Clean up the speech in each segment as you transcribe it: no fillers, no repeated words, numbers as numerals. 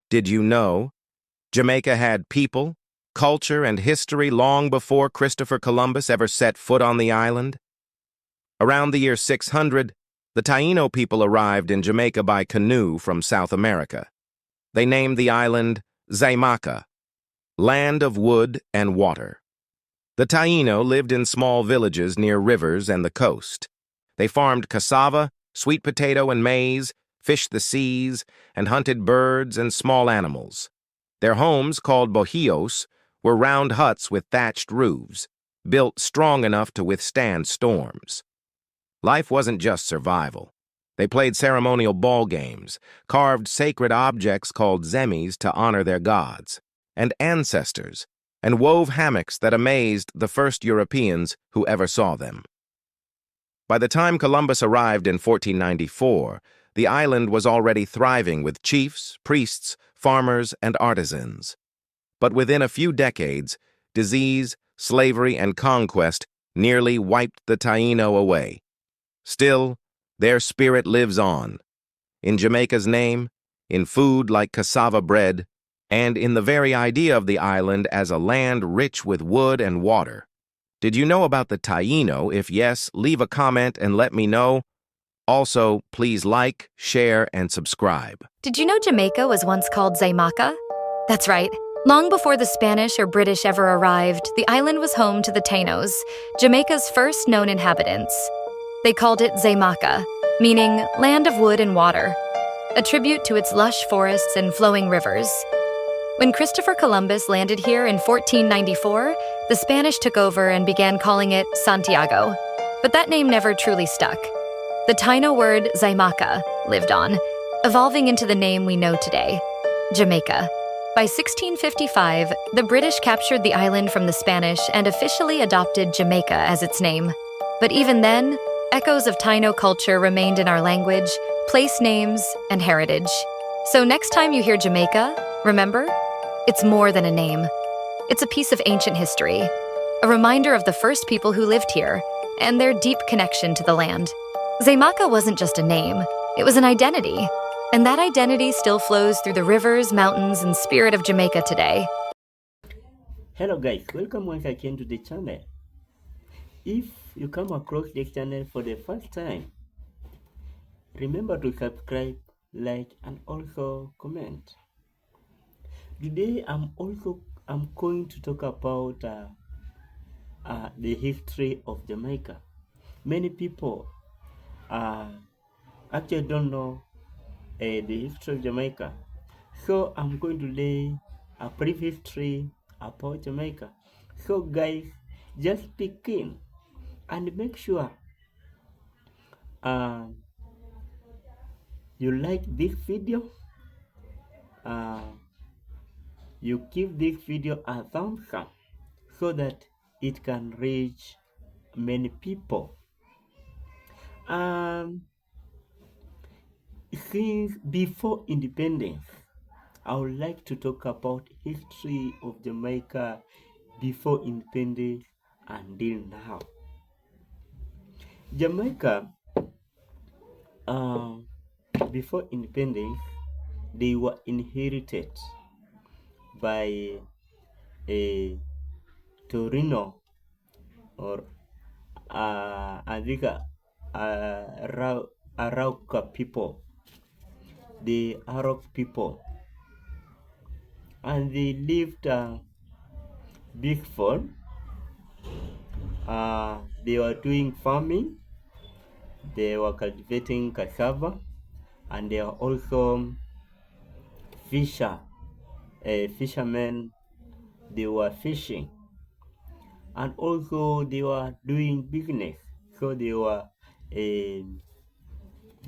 Did you know Jamaica had people, culture, and history long before Christopher Columbus ever set foot on the island? Around the year 600, the Taino people arrived in Jamaica by canoe from South America. They named the island Jamaica, land of wood and water. The Taino lived in small villages near rivers and the coast. They farmed cassava, sweet potato, and maize, fished the seas, and hunted birds and small animals. Their homes, called bohíos, were round huts with thatched roofs, built strong enough to withstand storms. Life wasn't just survival. They played ceremonial ball games, carved sacred objects called zemis to honor their gods and ancestors, and wove hammocks that amazed the first Europeans who ever saw them. By the time Columbus arrived in 1494, the island was already thriving with chiefs, priests, farmers, and artisans. But within a few decades, disease, slavery, and conquest nearly wiped the Taino away. Still, their spirit lives on. In Jamaica's name, in food like cassava bread, and in the very idea of the island as a land rich with wood and water. Did you know about the Taino? If yes, leave a comment and let me know. Also, please like, share, and subscribe. Did you know Jamaica was once called Jamaica? That's right. Long before the Spanish or British ever arrived, the island was home to the Tainos, Jamaica's first known inhabitants. They called it Jamaica, meaning land of wood and water, a tribute to its lush forests and flowing rivers. When Christopher Columbus landed here in 1494, the Spanish took over and began calling it Santiago, but that name never truly stuck. The Taino word Jamaica lived on, evolving into the name we know today, Jamaica. By 1655, the British captured the island from the Spanish and officially adopted Jamaica as its name. But even then, echoes of Taino culture remained in our language, place names, and heritage. So next time you hear Jamaica, remember, it's more than a name. It's a piece of ancient history, a reminder of the first people who lived here and their deep connection to the land. Jamaica wasn't just a name, it was an identity. And that identity still flows through the rivers, mountains, and spirit of Jamaica today. Hello guys, welcome once again to the channel. If you come across this channel for the first time, remember to subscribe, like, and also comment. Today I'm going to talk about the history of Jamaica. Many people actually don't know the history of Jamaica, so I'm going to lay a brief history about Jamaica. So guys, just begin and make sure you like this video, you give this video a thumbs up so that it can reach many people. Since before independence, I would like to talk about history of Jamaica before independence until now. Jamaica, before independence, they were inherited by a Torino or Arauca people, the Arauc people, and they lived peaceful. They were doing farming, they were cultivating cassava, and they are also fishermen. They were fishing, and also they were doing business, so they were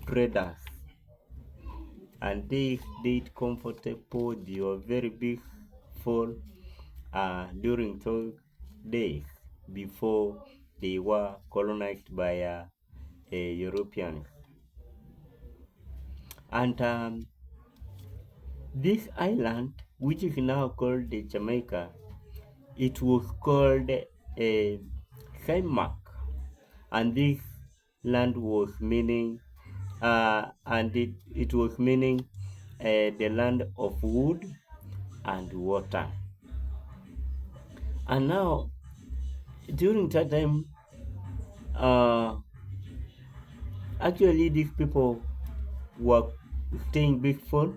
traders, and they stayed comfortable. They were very peaceful during those days before they were colonized by Europeans. And this island, which is now called Jamaica, it was called Saimak, and this land was meaning, it was meaning the land of wood and water. And now, during that time, actually these people were staying peaceful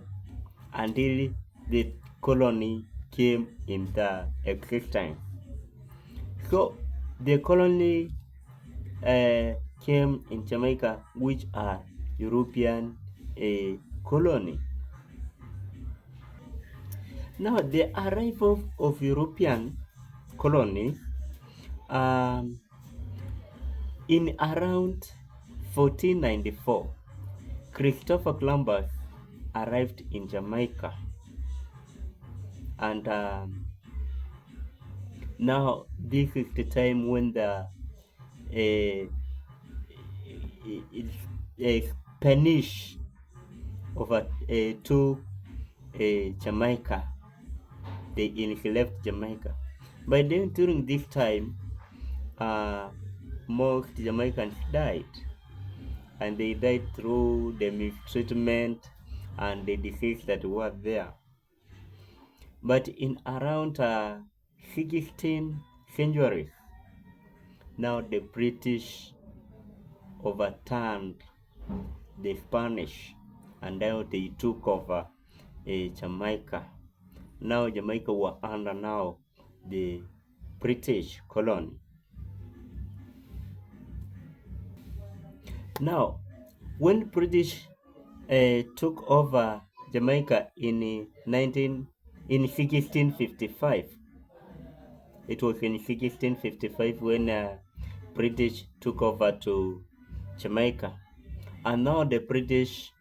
until the colony came into existence. So the colony came in Jamaica, which are European colony. Now the arrival of European colony in around 1494, Christopher Columbus arrived in Jamaica, and now this is the time when the Spanish over to Jamaica. They enslaved Jamaica. By then, during this time, most Jamaicans died, and they died through the mistreatment and the disease that were there. But in around 16th century, now the British overturned the Spanish, and now they took over Jamaica. Now Jamaica were under now the British colony. Now, when British took over Jamaica in 1655, it was in 1655 when British took over to Jamaica, and now the British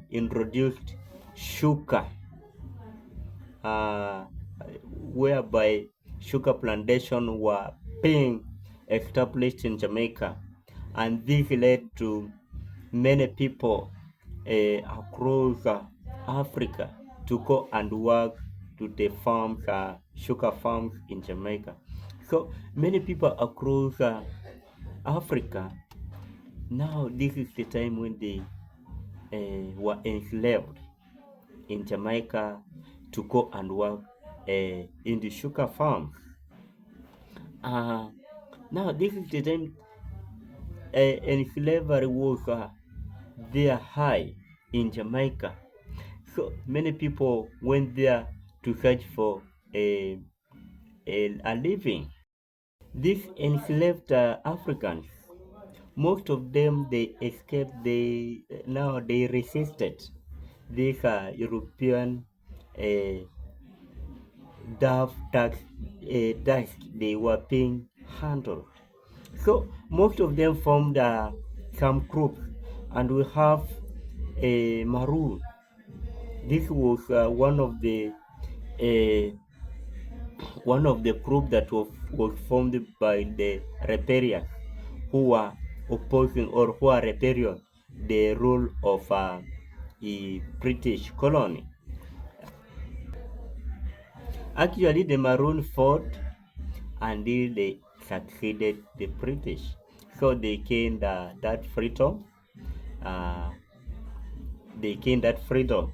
introduced sugar, whereby sugar plantation were being established in Jamaica, and this led to many people across Africa to go and work to the farms, sugar farms in Jamaica. So many people across Africa, now this is the time when they were enslaved in Jamaica to go and work in the sugar farms. Now this is the time and slavery was there high in Jamaica. So many people went there to search for a living. These enslaved Africans, most of them they escaped. They resisted this European tax they were being handled. So most of them formed some groups, and we have a maroon. This was one of the group that was formed by the rebellions who were opposing or who are rebellion the rule of the British colony. Actually, the maroon fought until they succeeded the British. So they gained that freedom. They gained that freedom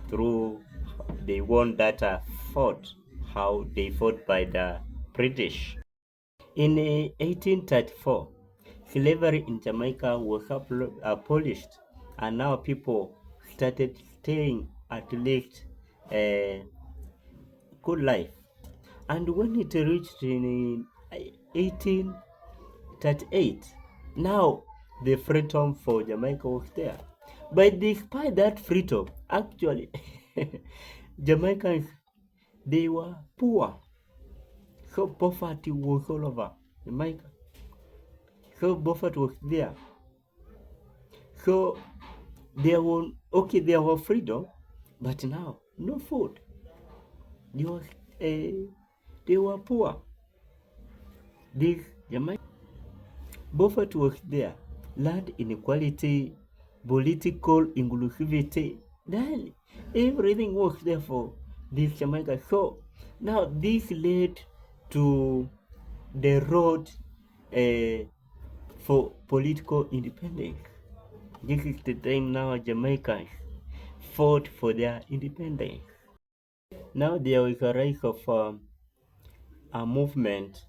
through they won that fought how they fought by the British. In 1834, slavery in Jamaica was abolished, and now people started staying at least a good life. And when it reached in 1838, now the freedom for Jamaica was there. But despite that freedom, actually, Jamaicans, they were poor. So poverty was all over Jamaica. So poverty was there. So there were freedom, but now no food. They were poor. This Jamaica, poverty was there. Land inequality, political inclusivity, then everything was there for this Jamaica. So now this led to the road for political independence. This is the time now Jamaicans fought for their independence. Now there was a rise of a movement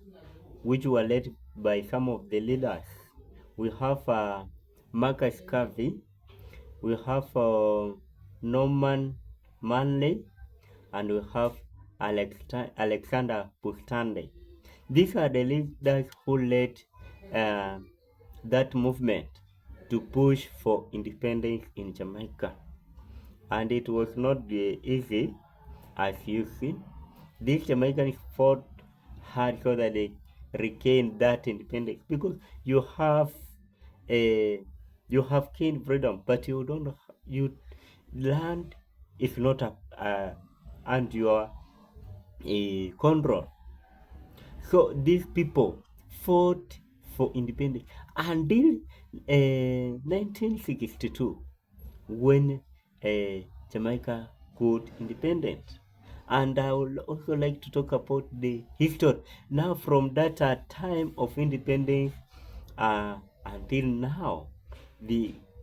which were led by some of the leaders. We have Marcus Garvey, we have Norman Manley, and we have Alexander Bustande. These are the leaders who led that movement to push for independence in Jamaica. And it was not easy, as you see. These Jamaicans fought hard so that they regained that independence, because you have gained freedom, but land is not under your control. So these people fought for independence until 1962, when Jamaica got independence. And I would also like to talk about the history. Now, from that time of independence until now,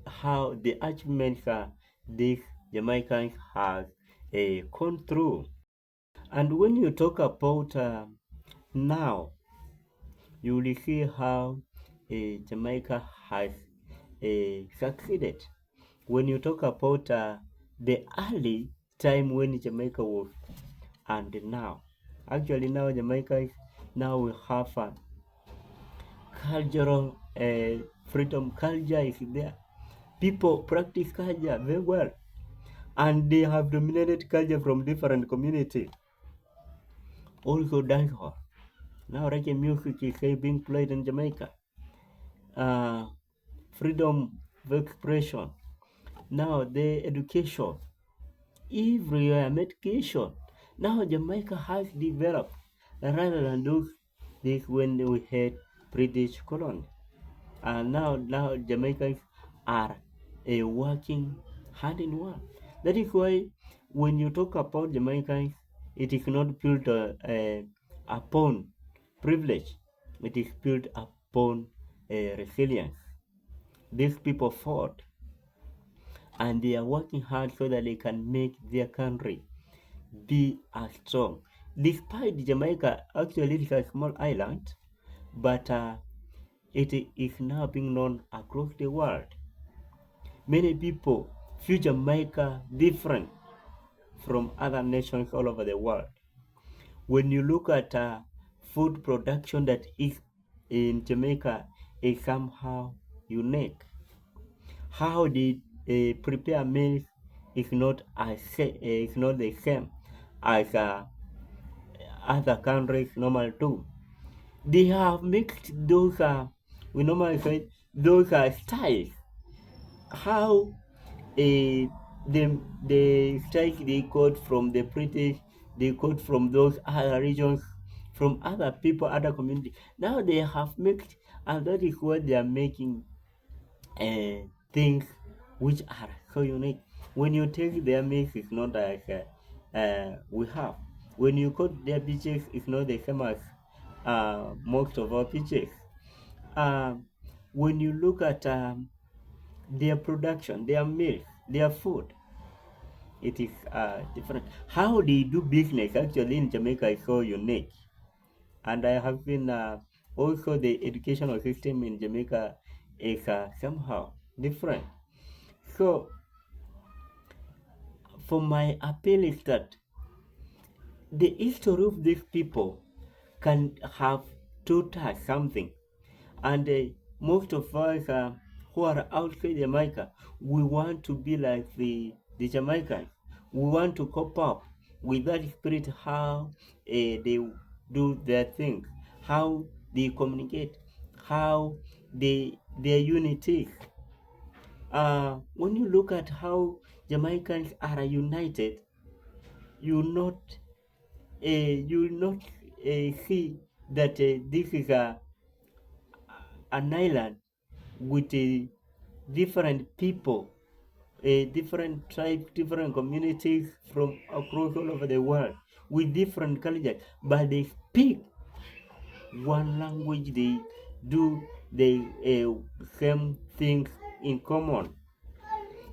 how the achievements these Jamaicans have gone through. And when you talk about now, you will see how Jamaica has succeeded. When you talk about the early time when Jamaica was, and now, actually now Jamaica, now we have cultural freedom. Culture is there. People practice culture very well, and they have dominated culture from different communities. Also dancehall. Now reggae music is being played in Jamaica. Freedom of expression. Now the education, everywhere medication. Now Jamaica has developed rather than those days when we had British colony. And now Jamaicans are working hand in one. That is why when you talk about Jamaicans, it is not built upon privilege. It is built upon resilience. These people fought, and they are working hard so that they can make their country be as strong. Despite Jamaica, actually it is a small island, but it is now being known across the world. Many people view Jamaica different from other nations all over the world. When you look at food production that is in Jamaica, is somehow unique. How they prepare meals is not the same as other countries normal do. They have mixed those we normally say those styles. How the styles they got from the British, they got from those other regions, from other people, other communities. Now they have mixed, and that is what they are making things which are so unique. When you take their mix, it's not like we have. When you cut their beaches, it's not the same as most of our beaches. When you look at their production, their milk, their food, it is different. How they do business actually in Jamaica is so unique. And I have been also the educational system in Jamaica is somehow different. So, for my appeal is that the history of these people can have taught us something. And most of us who are outside Jamaica, we want to be like the Jamaicans. We want to cope up with that spirit, how they do their things, how they communicate, how their unity. When you look at how Jamaicans are united, you not you not see that this is an island with different people, different tribes, different communities from across all over the world with different cultures, but they speak one language. They do the same things in common,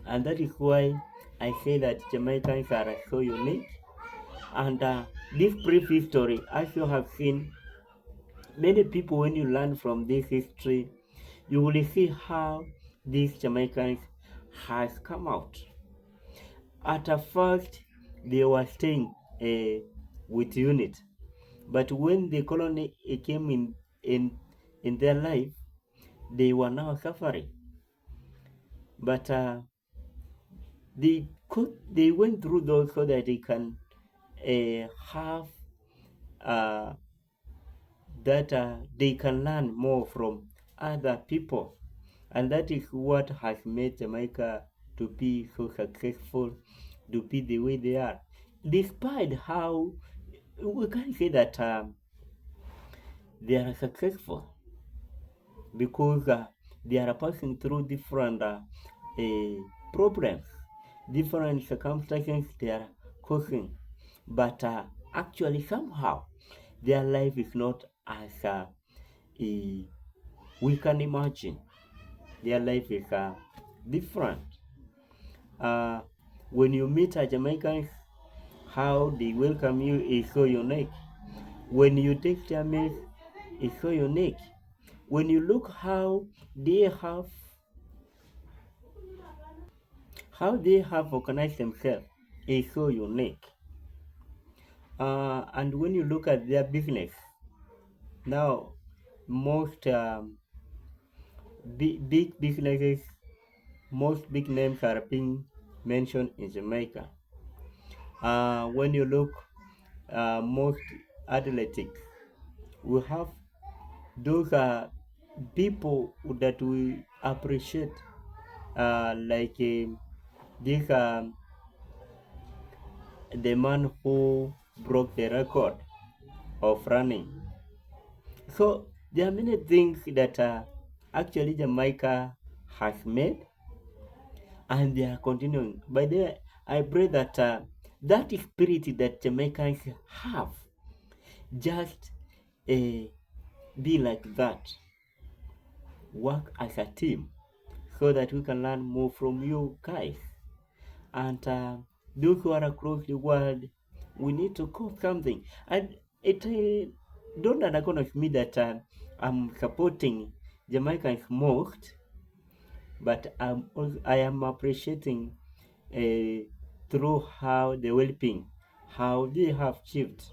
and that is why I say that Jamaicans are so unique. And this brief history, as you have seen, many people, when you learn from this history, you will see how these Jamaicans has come out. At first, they were staying with unit, but when the colony came in their life, they were now suffering. But they went through those so that they can have that they can learn more from other people, and that is what has made Jamaica to be so successful, to be the way they are, despite how we can say that they are successful because they are passing through different problems, different circumstances they are causing, but actually somehow their life is not as we can imagine. Their life is different. Uh, when you meet a Jamaican, how they welcome you is so unique. When you take their meals, it's so unique. When you look how they have organized themselves, is so unique. And when you look at their business, now most big businesses, most big names are being mentioned in Jamaica. When you look most athletics, we have those people that we appreciate, like this the man who broke the record of running. So there are many things that actually Jamaica has made, and they are continuing. By the way, I pray that that spirit that Jamaicans have just be like that. Work as a team so that we can learn more from you guys. And those who are across the world, we need to call something. And it don't acknowledge me that I'm supporting Jamaicans most, but I am appreciating through how they're helping, how they have achieved.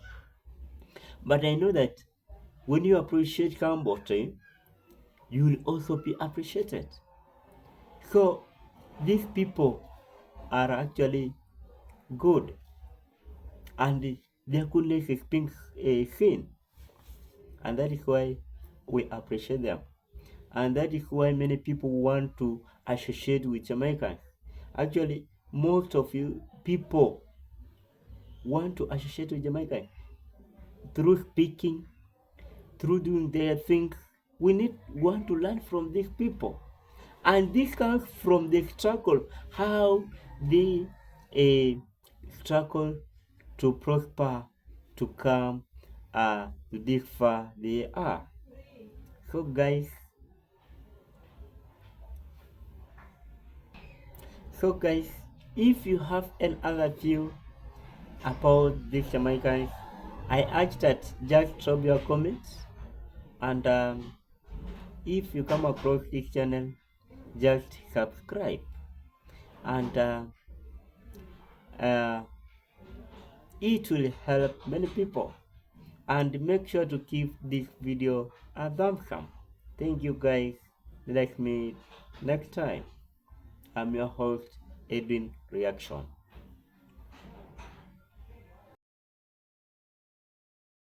But I know that when you appreciate somebody, you will also be appreciated. So these people are actually good, and their goodness is being seen, and that is why we appreciate them, and that is why many people want to associate with Jamaicans. Actually, most of you people want to associate with Jamaicans through speaking, through doing their things. We want to learn from these people, and this comes from the struggle, how they struggle to prosper, to come to this far they are. So guys, if you have any other view about these Jamaicans, I urge that just drop your comments, and if you come across this channel, just subscribe, and it will help many people. And make sure to give this video a thumbs up. Thank you guys. Let's meet next time. I'm your host, Edwin Reaction.